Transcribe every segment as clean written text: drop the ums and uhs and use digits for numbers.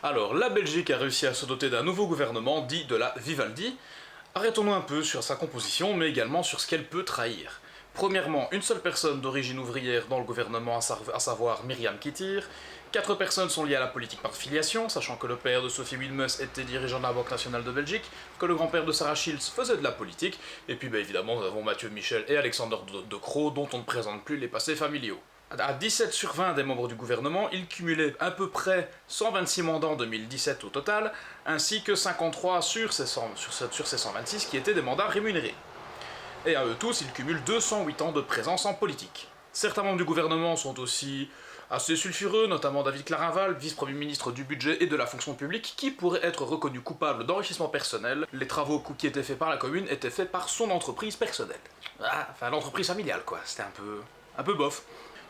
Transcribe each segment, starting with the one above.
Alors, la Belgique a réussi à se doter d'un nouveau gouvernement dit de la Vivaldi. Arrêtons-nous un peu sur sa composition, mais également sur ce qu'elle peut trahir. Premièrement, une seule personne d'origine ouvrière dans le gouvernement, à savoir Myriam Kittir. 4 personnes sont liées à la politique par filiation, sachant que le père de Sophie Wilmes était dirigeant de la Banque Nationale de Belgique, que le grand-père de Sarah Shields faisait de la politique, et puis évidemment nous avons Mathieu Michel et Alexander De Croo, dont on ne présente plus les passés familiaux. À 17 sur 20 des membres du gouvernement, ils cumulaient à peu près 126 mandats en 2017 au total, ainsi que 53 sur ces 126 qui étaient des mandats rémunérés. Et à eux tous, ils cumulent 208 ans de présence en politique. Certains membres du gouvernement sont aussi assez sulfureux, notamment David Clarinval, vice-premier ministre du budget et de la fonction publique, qui pourrait être reconnu coupable d'enrichissement personnel. Les travaux qui étaient faits par la commune étaient faits par son entreprise personnelle. Enfin, l'entreprise familiale, quoi. C'était un peu bof.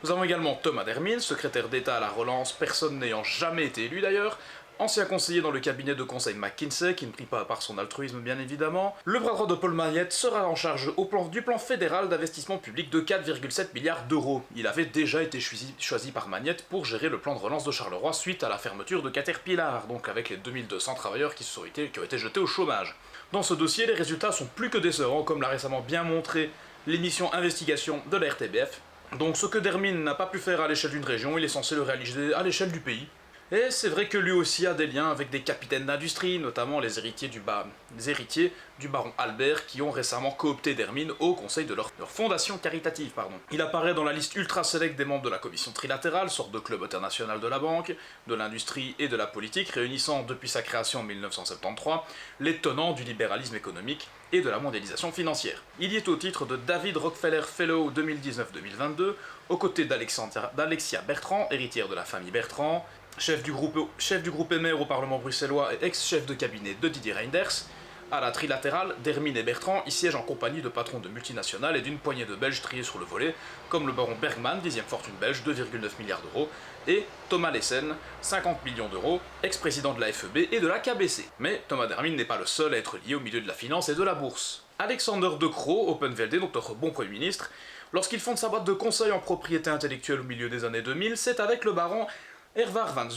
Nous avons également Thomas Dermine, secrétaire d'État à la relance, personne n'ayant jamais été élu d'ailleurs, ancien conseiller dans le cabinet de conseil McKinsey, qui ne prie pas à part son altruisme bien évidemment. Le bras droit de Paul Magnette sera en charge du plan fédéral d'investissement public de 4,7 milliards d'euros. Il avait déjà été choisi par Magnette pour gérer le plan de relance de Charleroi suite à la fermeture de Caterpillar, donc avec les 2200 travailleurs qui ont été jetés au chômage. Dans ce dossier, les résultats sont plus que décevants, comme l'a récemment bien montré l'émission Investigation de la RTBF. Donc ce que Dermine n'a pas pu faire à l'échelle d'une région, il est censé le réaliser à l'échelle du pays. Et c'est vrai que lui aussi a des liens avec des capitaines d'industrie, notamment les héritiers du baron Albert, qui ont récemment coopté Dermine au conseil de leur fondation caritative. Il apparaît dans la liste ultra sélecte des membres de la commission trilatérale, sorte de club international de la banque, de l'industrie et de la politique, réunissant depuis sa création en 1973 les tenants du libéralisme économique et de la mondialisation financière. Il y est au titre de David Rockefeller Fellow 2019-2022, aux côtés d'Alexia Bertrand, héritière de la famille Bertrand, chef du groupe MR au Parlement bruxellois et ex-chef de cabinet de Didier Reynders. À la trilatérale, Dermine et Bertrand y siègent en compagnie de patrons de multinationales et d'une poignée de Belges triés sur le volet, comme le baron Bergman, 10e fortune belge, 2,9 milliards d'euros, et Thomas Lessen, 50 millions d'euros, ex-président de la FEB et de la KBC. Mais Thomas Dermine n'est pas le seul à être lié au milieu de la finance et de la bourse. Alexander De Croo, Openvelde, donc notre bon Premier ministre, lorsqu'il fonde sa boîte de conseil en propriété intellectuelle au milieu des années 2000, c'est avec le baron Hervar van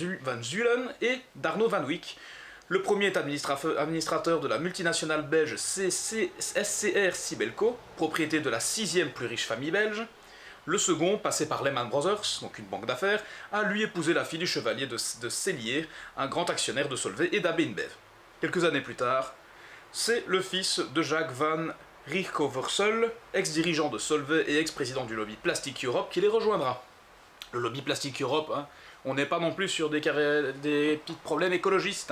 Zulen et d'Arnaud Van Wyck. Le premier est administrateur de la multinationale belge SCR Sibelco, propriété de la 6e plus riche famille belge. Le second, passé par Lehman Brothers, donc une banque d'affaires, a lui épousé la fille du chevalier de Cellier, un grand actionnaire de Solvay et d'AB InBev. Quelques années plus tard, c'est le fils de Jacques Van Richthoversel, ex-dirigeant de Solvay et ex-président du lobby Plastic Europe, qui les rejoindra. Le lobby Plastic Europe, on n'est pas non plus sur des petits problèmes écologistes.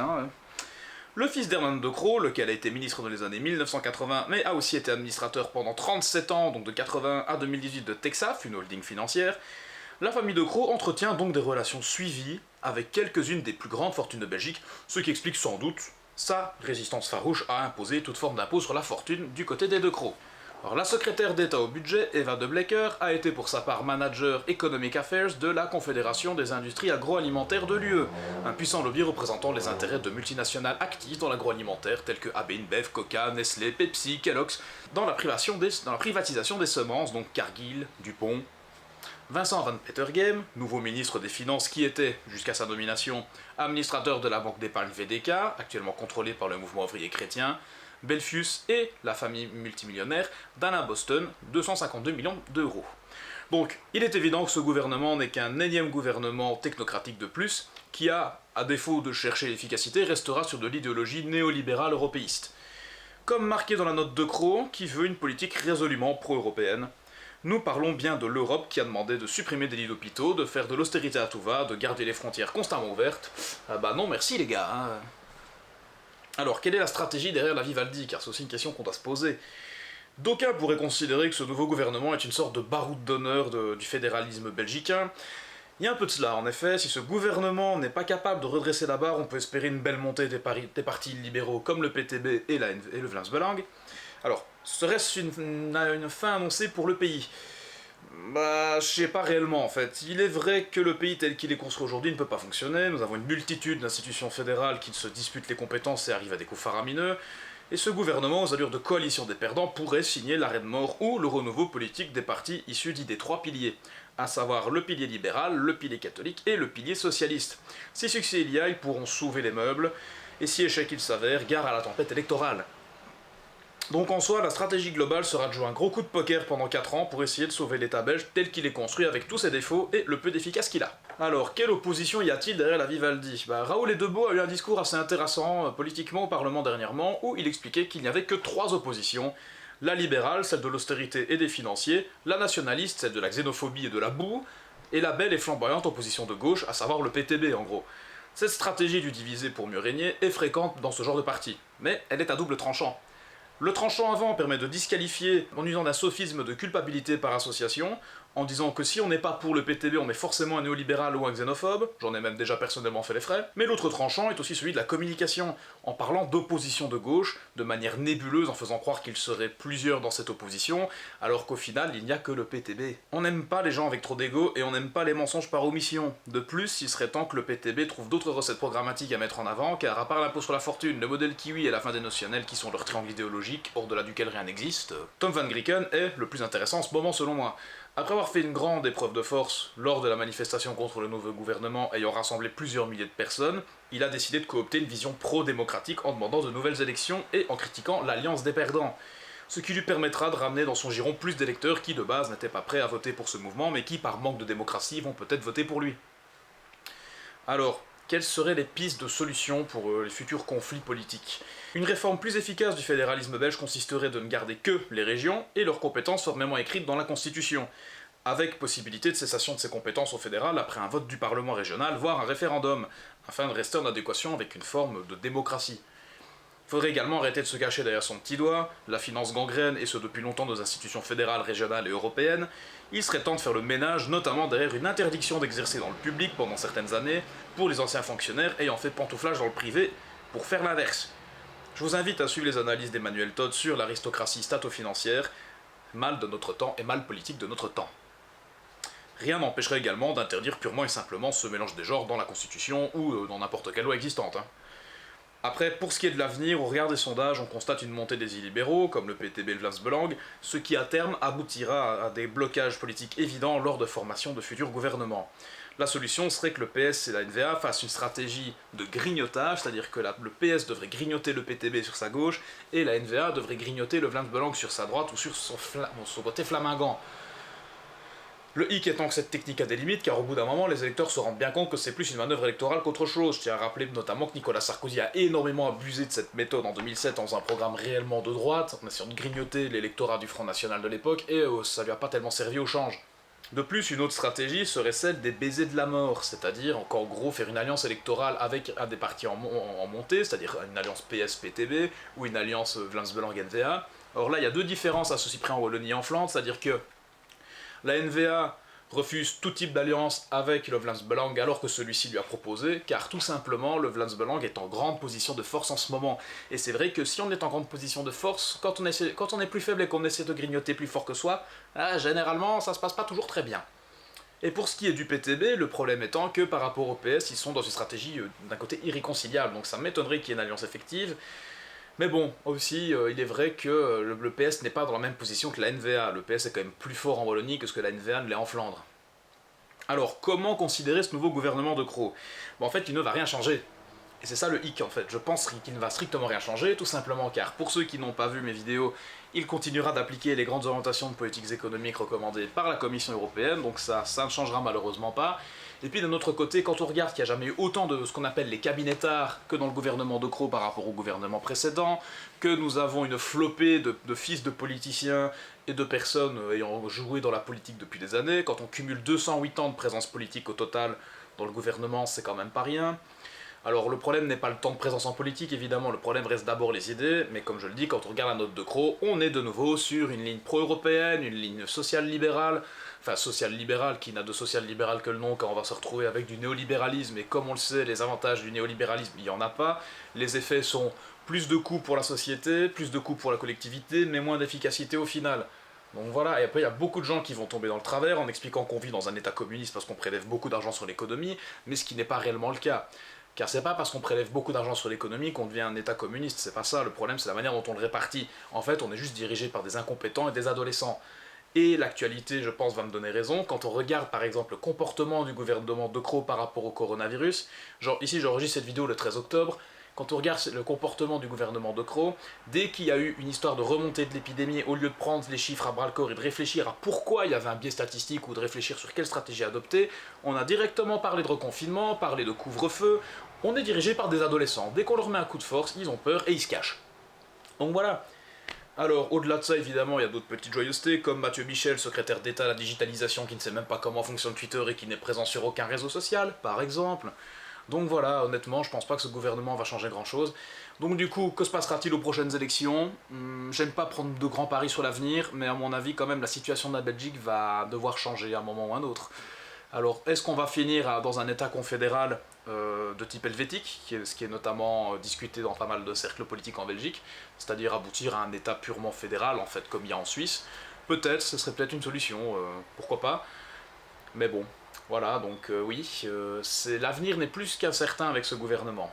Le fils d'Herman De Croo, lequel a été ministre dans les années 1980, mais a aussi été administrateur pendant 37 ans, donc de 80 à 2018 de Texaf, une holding financière, la famille De Croo entretient donc des relations suivies avec quelques-unes des plus grandes fortunes de Belgique, ce qui explique sans doute sa résistance farouche à imposer toute forme d'impôt sur la fortune du côté des De Croo. Alors, la secrétaire d'État au budget, Eva De Blecker, a été pour sa part manager Economic Affairs de la Confédération des industries agroalimentaires de l'UE, un puissant lobby représentant les intérêts de multinationales actives dans l'agroalimentaire telles que AB InBev, Coca, Nestlé, Pepsi, Kellogg's, dans la privatisation des semences, donc Cargill, Dupont. Vincent Van Petergem, nouveau ministre des Finances qui était, jusqu'à sa nomination, administrateur de la banque d'épargne VDK, actuellement contrôlée par le mouvement ouvrier chrétien, Belfius et la famille multimillionnaire d'Anna Boston, 252 millions d'euros. Donc, il est évident que ce gouvernement n'est qu'un énième gouvernement technocratique de plus, qui à défaut de chercher l'efficacité, restera sur de l'idéologie néolibérale européiste. Comme marqué dans la note de Croo, qui veut une politique résolument pro-européenne, nous parlons bien de l'Europe qui a demandé de supprimer des lits d'hôpitaux, de faire de l'austérité à tout va, de garder les frontières constamment ouvertes. Ah bah non merci les gars. Alors, quelle est la stratégie derrière la Vivaldi, car c'est aussi une question qu'on doit se poser. D'aucuns pourraient considérer que ce nouveau gouvernement est une sorte de baroud d'honneur du fédéralisme belgicain. Il y a un peu de cela, en effet, si ce gouvernement n'est pas capable de redresser la barre, on peut espérer une belle montée des partis libéraux comme le PTB et le Vlaams Belang. Alors, serait-ce une fin annoncée pour le pays ? Bah, je sais pas réellement en fait. Il est vrai que le pays tel qu'il est construit aujourd'hui ne peut pas fonctionner, nous avons une multitude d'institutions fédérales qui se disputent les compétences et arrivent à des coûts faramineux, Et ce gouvernement, aux allures de coalition des perdants, pourrait signer l'arrêt de mort ou le renouveau politique des partis issus dits des trois piliers, à savoir le pilier libéral, le pilier catholique et le pilier socialiste. Si succès il y a, ils pourront sauver les meubles, et si échec il s'avère, gare à la tempête électorale. Donc en soi, la stratégie globale sera de jouer un gros coup de poker pendant 4 ans pour essayer de sauver l'État belge tel qu'il est construit avec tous ses défauts et le peu d'efficace qu'il a. Alors, quelle opposition y a-t-il derrière la Vivaldi? Raoul Edebo a eu un discours assez intéressant politiquement au Parlement dernièrement où il expliquait qu'il n'y avait que 3 oppositions. La libérale, celle de l'austérité et des financiers, la nationaliste, celle de la xénophobie et de la boue, et la belle et flamboyante opposition de gauche, à savoir le PTB en gros. Cette stratégie du diviser pour mieux régner est fréquente dans ce genre de parti, mais elle est à double tranchant. Le tranchant avant permet de disqualifier en usant d'un sophisme de culpabilité par association, en disant que si on n'est pas pour le PTB, on est forcément un néolibéral ou un xénophobe, j'en ai même déjà personnellement fait les frais, mais l'autre tranchant est aussi celui de la communication, en parlant d'opposition de gauche, de manière nébuleuse, en faisant croire qu'il serait plusieurs dans cette opposition, alors qu'au final, il n'y a que le PTB. On n'aime pas les gens avec trop d'ego, et on n'aime pas les mensonges par omission. De plus, il serait temps que le PTB trouve d'autres recettes programmatiques à mettre en avant, car à part l'impôt sur la fortune, le modèle kiwi et la fin des notionnels qui sont leur triangle idéologique, hors-delà duquel rien n'existe, Tom Van Grieken est le plus intéressant en ce moment selon moi. Après avoir fait une grande épreuve de force lors de la manifestation contre le nouveau gouvernement ayant rassemblé plusieurs milliers de personnes, il a décidé de coopter une vision pro-démocratique en demandant de nouvelles élections et en critiquant l'alliance des perdants. Ce qui lui permettra de ramener dans son giron plus d'électeurs qui de base n'étaient pas prêts à voter pour ce mouvement mais qui par manque de démocratie vont peut-être voter pour lui. Alors, quelles seraient les pistes de solutions pour les futurs conflits politiques? Une réforme plus efficace du fédéralisme belge consisterait de ne garder que les régions et leurs compétences formellement écrites dans la Constitution, avec possibilité de cessation de ces compétences au fédéral après un vote du Parlement régional, voire un référendum, afin de rester en adéquation avec une forme de démocratie. Il faudrait également arrêter de se cacher derrière son petit doigt, la finance gangrène et ce depuis longtemps nos institutions fédérales, régionales et européennes. Il serait temps de faire le ménage, notamment derrière une interdiction d'exercer dans le public pendant certaines années pour les anciens fonctionnaires ayant fait pantouflage dans le privé pour faire l'inverse. Je vous invite à suivre les analyses d'Emmanuel Todd sur l'aristocratie stato-financière, mal de notre temps et mal politique de notre temps. Rien n'empêcherait également d'interdire purement et simplement ce mélange des genres dans la Constitution ou dans n'importe quelle loi existante. Après, pour ce qui est de l'avenir, au regard des sondages, on constate une montée des illibéraux, comme le PTB et le Vlaams Belang, ce qui à terme aboutira à des blocages politiques évidents lors de formation de futurs gouvernements. La solution serait que le PS et la NVA fassent une stratégie de grignotage, c'est-à-dire que le PS devrait grignoter le PTB sur sa gauche, et la NVA devrait grignoter le Vlaams Belang sur sa droite ou sur son côté flamingant. Le hic étant que cette technique a des limites, car au bout d'un moment, les électeurs se rendent bien compte que c'est plus une manœuvre électorale qu'autre chose. Je tiens à rappeler notamment que Nicolas Sarkozy a énormément abusé de cette méthode en 2007 dans un programme réellement de droite, en essayant de grignoter l'électorat du Front National de l'époque, et ça lui a pas tellement servi au change. De plus, une autre stratégie serait celle des baisers de la mort, c'est-à-dire, en gros, faire une alliance électorale avec un des partis en montée, c'est-à-dire une alliance PS-PTB, ou une alliance Vlaams Belang-NVA. Or là, il y a deux différences à ceci près en Wallonie et en Flandre, c'est-à-dire que la NVA refuse tout type d'alliance avec le Vlaams Belang alors que celui-ci lui a proposé, car tout simplement le Vlaams Belang est en grande position de force en ce moment. Et c'est vrai que si on est en grande position de force, quand on est plus faible et qu'on essaie de grignoter plus fort que soi, généralement ça se passe pas toujours très bien. Et pour ce qui est du PTB, le problème étant que par rapport au PS, ils sont dans une stratégie d'un côté irréconciliable, donc ça m'étonnerait qu'il y ait une alliance effective. Mais bon, aussi, il est vrai que le PS n'est pas dans la même position que la NVA. Le PS est quand même plus fort en Wallonie que ce que la NVA ne l'est en Flandre. Alors, comment considérer ce nouveau gouvernement de Croo? En fait, il ne va rien changer. Et c'est ça le hic en fait, je pense qu'il ne va strictement rien changer, tout simplement car pour ceux qui n'ont pas vu mes vidéos, il continuera d'appliquer les grandes orientations de politiques économiques recommandées par la Commission européenne, donc ça ne changera malheureusement pas. Et puis d'un autre côté, quand on regarde qu'il n'y a jamais eu autant de ce qu'on appelle les cabinettards que dans le gouvernement de Croo par rapport au gouvernement précédent, que nous avons une flopée de fils de politiciens et de personnes ayant joué dans la politique depuis des années, quand on cumule 208 ans de présence politique au total dans le gouvernement, c'est quand même pas rien. Alors le problème n'est pas le temps de présence en politique, évidemment, le problème reste d'abord les idées, mais comme je le dis, quand on regarde la note de Croo, on est de nouveau sur une ligne pro-européenne, une ligne social-libérale, enfin social-libérale qui n'a de social-libéral que le nom, quand on va se retrouver avec du néolibéralisme, et comme on le sait, les avantages du néolibéralisme, il n'y en a pas, les effets sont plus de coûts pour la société, plus de coûts pour la collectivité, mais moins d'efficacité au final. Donc voilà, et après il y a beaucoup de gens qui vont tomber dans le travers en expliquant qu'on vit dans un état communiste parce qu'on prélève beaucoup d'argent sur l'économie, mais ce qui n'est pas réellement le cas. Car c'est pas parce qu'on prélève beaucoup d'argent sur l'économie qu'on devient un État communiste, c'est pas ça, le problème c'est la manière dont on le répartit. En fait, on est juste dirigé par des incompétents et des adolescents. Et l'actualité, je pense, va me donner raison, quand on regarde par exemple le comportement du gouvernement De Croo par rapport au coronavirus, genre ici j'enregistre cette vidéo le 13 octobre, quand on regarde le comportement du gouvernement De Croo, dès qu'il y a eu une histoire de remontée de l'épidémie, au lieu de prendre les chiffres à bras-le-corps et de réfléchir à pourquoi il y avait un biais statistique ou de réfléchir sur quelle stratégie adopter, on a directement parlé de reconfinement, parlé de couvre-feu, on est dirigé par des adolescents. Dès qu'on leur met un coup de force, ils ont peur et ils se cachent. Donc voilà. Alors, au-delà de ça, évidemment, il y a d'autres petites joyeusetés, comme Mathieu Michel, secrétaire d'État à la digitalisation, qui ne sait même pas comment fonctionne Twitter et qui n'est présent sur aucun réseau social, par exemple. Donc voilà, honnêtement, je pense pas que ce gouvernement va changer grand-chose. Donc du coup, que se passera-t-il aux prochaines élections? J'aime pas prendre de grands paris sur l'avenir, mais à mon avis, quand même, la situation de la Belgique va devoir changer à un moment ou à un autre. Alors, est-ce qu'on va finir dans un État confédéral de type helvétique, ce qui est notamment discuté dans pas mal de cercles politiques en Belgique, c'est-à-dire aboutir à un État purement fédéral, en fait, comme il y a en Suisse? Peut-être, ce serait peut-être une solution, pourquoi pas. Mais bon, voilà, donc oui, l'avenir n'est plus qu'incertain avec ce gouvernement.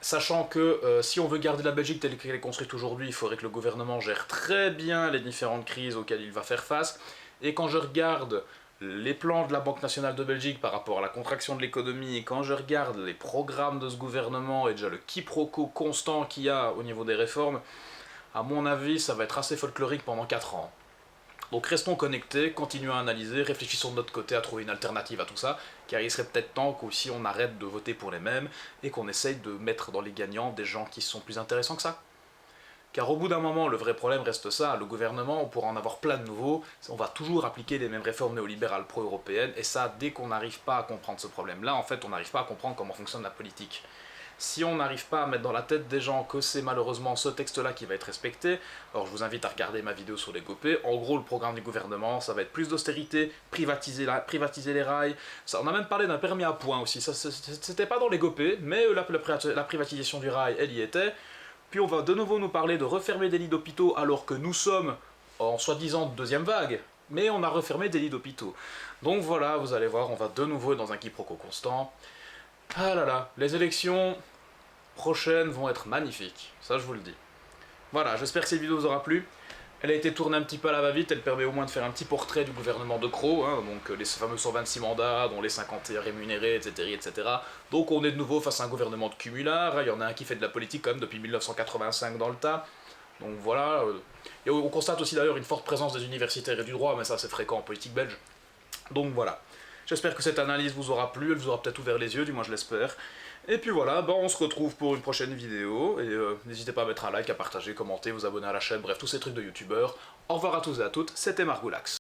Sachant que si on veut garder la Belgique telle qu'elle est construite aujourd'hui, il faudrait que le gouvernement gère très bien les différentes crises auxquelles il va faire face. Et quand je regarde les plans de la Banque nationale de Belgique par rapport à la contraction de l'économie, et quand je regarde les programmes de ce gouvernement et déjà le quiproquo constant qu'il y a au niveau des réformes, à mon avis, ça va être assez folklorique pendant 4 ans. Donc restons connectés, continuons à analyser, réfléchissons de notre côté à trouver une alternative à tout ça, car il serait peut-être temps qu'aussi on arrête de voter pour les mêmes et qu'on essaye de mettre dans les gagnants des gens qui sont plus intéressants que ça. Car au bout d'un moment, le vrai problème reste ça, le gouvernement, on pourra en avoir plein de nouveaux, on va toujours appliquer les mêmes réformes néolibérales pro-européennes, et ça, dès qu'on n'arrive pas à comprendre ce problème-là, en fait, on n'arrive pas à comprendre comment fonctionne la politique. Si on n'arrive pas à mettre dans la tête des gens que c'est malheureusement ce texte-là qui va être respecté, alors je vous invite à regarder ma vidéo sur les GOP. En gros, le programme du gouvernement, ça va être plus d'austérité, privatiser les rails. Ça, on a même parlé d'un permis à points aussi. Ça, c'était pas dans les GOP, mais la privatisation du rail, elle y était. Puis on va de nouveau nous parler de refermer des lits d'hôpitaux alors que nous sommes en soi-disant deuxième vague. Mais on a refermé des lits d'hôpitaux. Donc voilà, vous allez voir, on va de nouveau être dans un quiproquo constant. Ah là là, les élections prochaines vont être magnifiques, ça je vous le dis. Voilà, j'espère que cette vidéo vous aura plu. Elle a été tournée un petit peu à la va-vite, elle permet au moins de faire un petit portrait du gouvernement De Croo, hein, donc les fameux 126 mandats, dont les 51 rémunérés, etc., etc. Donc on est de nouveau face à un gouvernement de cumulards, il y en a un qui fait de la politique quand même depuis 1985 dans le tas. Donc voilà, et on constate aussi d'ailleurs une forte présence des universitaires et du droit, mais ça c'est fréquent en politique belge. Donc voilà. J'espère que cette analyse vous aura plu, elle vous aura peut-être ouvert les yeux, du moins je l'espère. Et puis voilà, on se retrouve pour une prochaine vidéo, et n'hésitez pas à mettre un like, à partager, commenter, vous abonner à la chaîne, bref, tous ces trucs de youtubeurs. Au revoir à tous et à toutes, c'était Margoulax.